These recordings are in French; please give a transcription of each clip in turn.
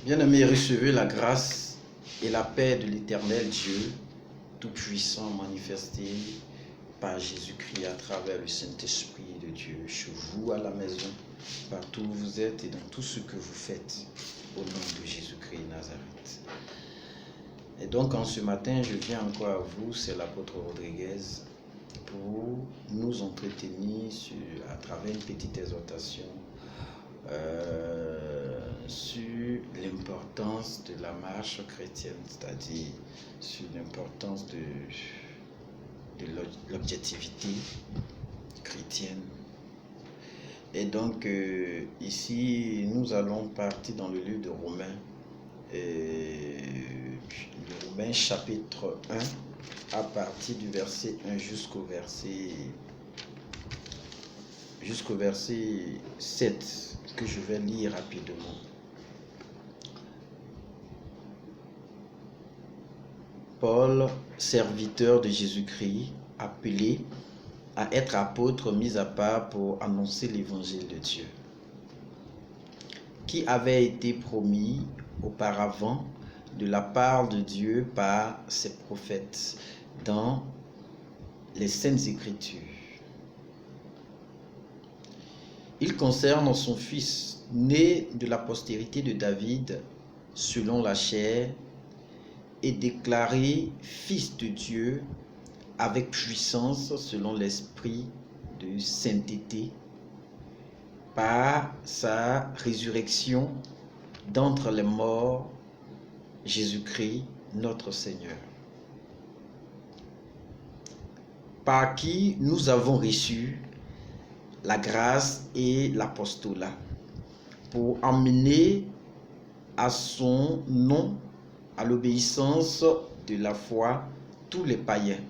Bien-aimés, recevez la grâce et la paix de l'Éternel Dieu, Tout-Puissant, manifesté par Jésus-Christ à travers le Saint-Esprit de Dieu, chez vous à la maison, partout où vous êtes et dans tout ce que vous faites, au nom de Jésus-Christ Nazareth. Et donc, en ce matin, je viens encore à vous, c'est l'apôtre Rodriguez, pour nous entretenir à travers une petite exhortation sur l'importance de la marche chrétienne, c'est-à-dire sur l'importance de l'objectivité chrétienne. Et donc ici, nous allons partir dans le livre de Romains, le Romains chapitre 1, à partir du verset 1 jusqu'au verset 7, que je vais lire rapidement. Paul, serviteur de Jésus-Christ, appelé à être apôtre, mis à part pour annoncer l'évangile de Dieu, qui avait été promis auparavant de la part de Dieu par ses prophètes dans les Saintes Écritures. Il concerne son fils, né de la postérité de David, selon la chair, et déclaré fils de Dieu avec puissance selon l'esprit de sainteté, par sa résurrection d'entre les morts, Jésus-Christ notre Seigneur, par qui nous avons reçu la grâce et l'apostolat pour emmener à son nom, à l'obéissance de la foi, tous les païens,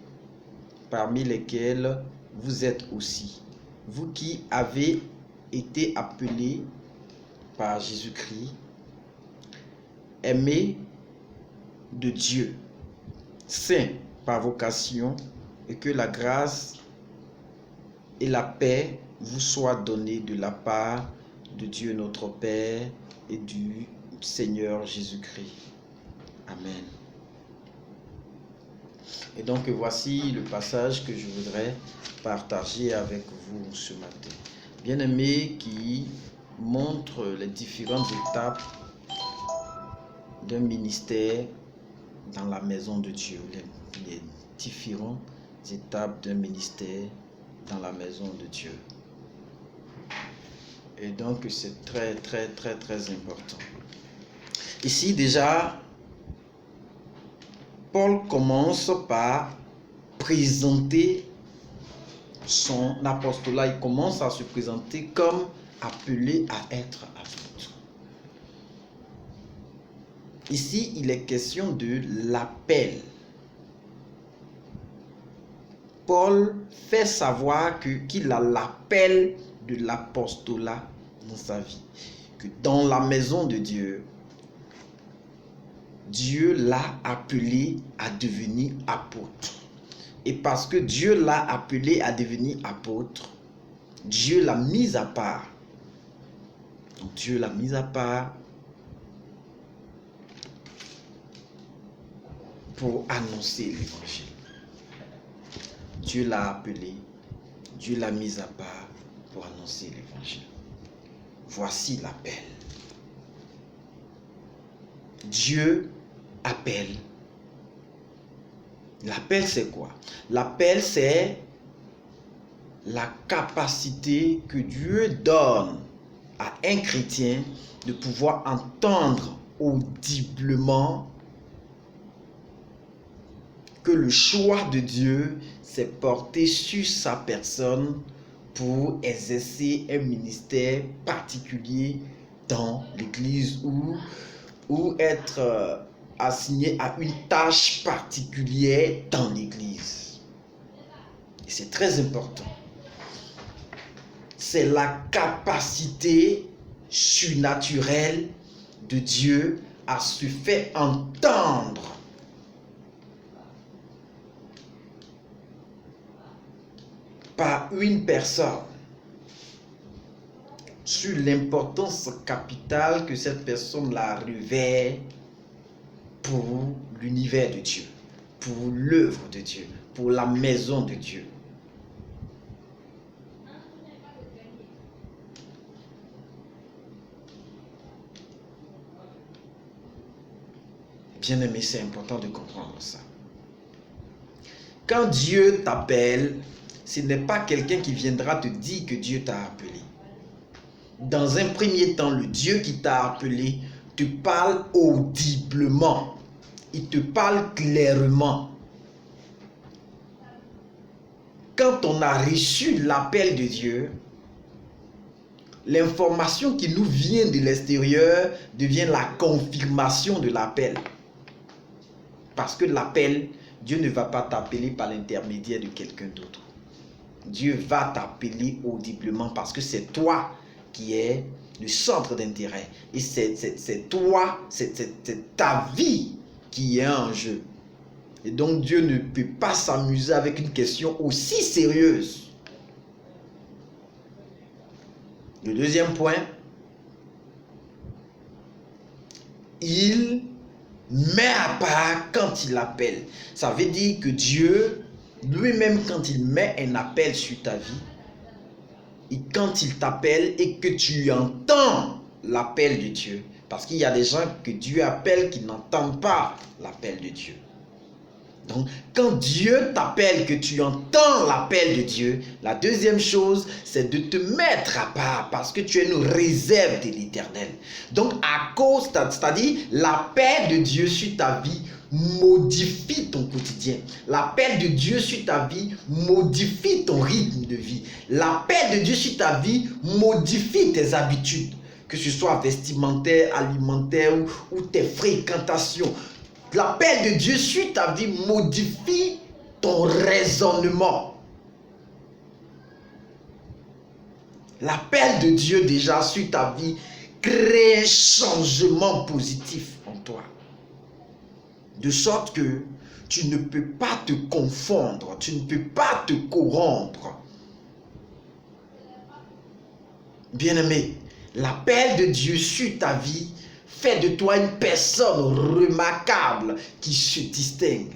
parmi lesquels vous êtes aussi, vous qui avez été appelés par Jésus-Christ, aimés de Dieu, saints par vocation, et que la grâce et la paix vous soient données de la part de Dieu notre Père et du Seigneur Jésus-Christ. Amen. Et donc voici le passage que je voudrais partager avec vous ce matin. Bien-aimé, qui montre les différentes étapes d'un ministère dans la maison de Dieu, les différentes étapes d'un ministère dans la maison de Dieu. Et donc c'est très important. Ici déjà, Paul commence par présenter son apostolat. Il commence à se présenter comme appelé à être apôtre. Ici, il est question de l'appel. Paul fait savoir qu'il a l'appel de l'apostolat dans sa vie. Que dans la maison de Dieu, Dieu l'a appelé à devenir apôtre. Et parce que Dieu l'a appelé à devenir apôtre, Dieu l'a mis à part. Donc Dieu l'a mis à part pour annoncer l'évangile. Dieu l'a appelé, Dieu l'a mis à part pour annoncer l'évangile. Voici l'appel. Dieu appelle. L'appel, c'est quoi? L'appel, c'est la capacité que Dieu donne à un chrétien de pouvoir entendre audiblement que le choix de Dieu s'est porté sur sa personne pour exercer un ministère particulier dans l'Église ou être assigné à une tâche particulière dans l'Église. Et c'est très important. C'est la capacité surnaturelle de Dieu à se faire entendre par une personne sur l'importance capitale que cette personne la revêt pour l'univers de Dieu, pour l'œuvre de Dieu, pour la maison de Dieu. Bien-aimé, c'est important de comprendre ça. Quand Dieu t'appelle, ce n'est pas quelqu'un qui viendra te dire que Dieu t'a appelé. Dans un premier temps, le Dieu qui t'a appelé te parle audiblement. Il te parle clairement. Quand on a reçu l'appel de Dieu, l'information qui nous vient de l'extérieur devient la confirmation de l'appel. Parce que l'appel, Dieu ne va pas t'appeler par l'intermédiaire de quelqu'un d'autre. Dieu va t'appeler audiblement parce que c'est toi qui es le centre d'intérêt. Et c'est toi, c'est ta vie qui est en jeu. Et donc Dieu ne peut pas s'amuser avec une question aussi sérieuse. Le deuxième point, il met à part quand il appelle. Ça veut dire que Dieu, lui-même, quand il met un appel sur ta vie, et quand il t'appelle et que tu entends l'appel de Dieu, parce qu'il y a des gens que Dieu appelle qui n'entendent pas l'appel de Dieu. Donc, quand Dieu t'appelle, que tu entends l'appel de Dieu, la deuxième chose, c'est de te mettre à part parce que tu es une réserve de l'Éternel. Donc, à cause, c'est-à-dire, l'appel de Dieu sur ta vie modifie ton quotidien. L'appel de Dieu sur ta vie modifie ton rythme de vie. L'appel de Dieu sur ta vie modifie tes habitudes, que ce soit vestimentaire, alimentaire ou tes fréquentations. L'appel de Dieu sur ta vie modifie ton raisonnement. L'appel de Dieu déjà sur ta vie crée un changement positif en toi. De sorte que tu ne peux pas te confondre, tu ne peux pas te corrompre. Bien-aimé, l'appel de Dieu sur ta vie fait de toi une personne remarquable qui se distingue.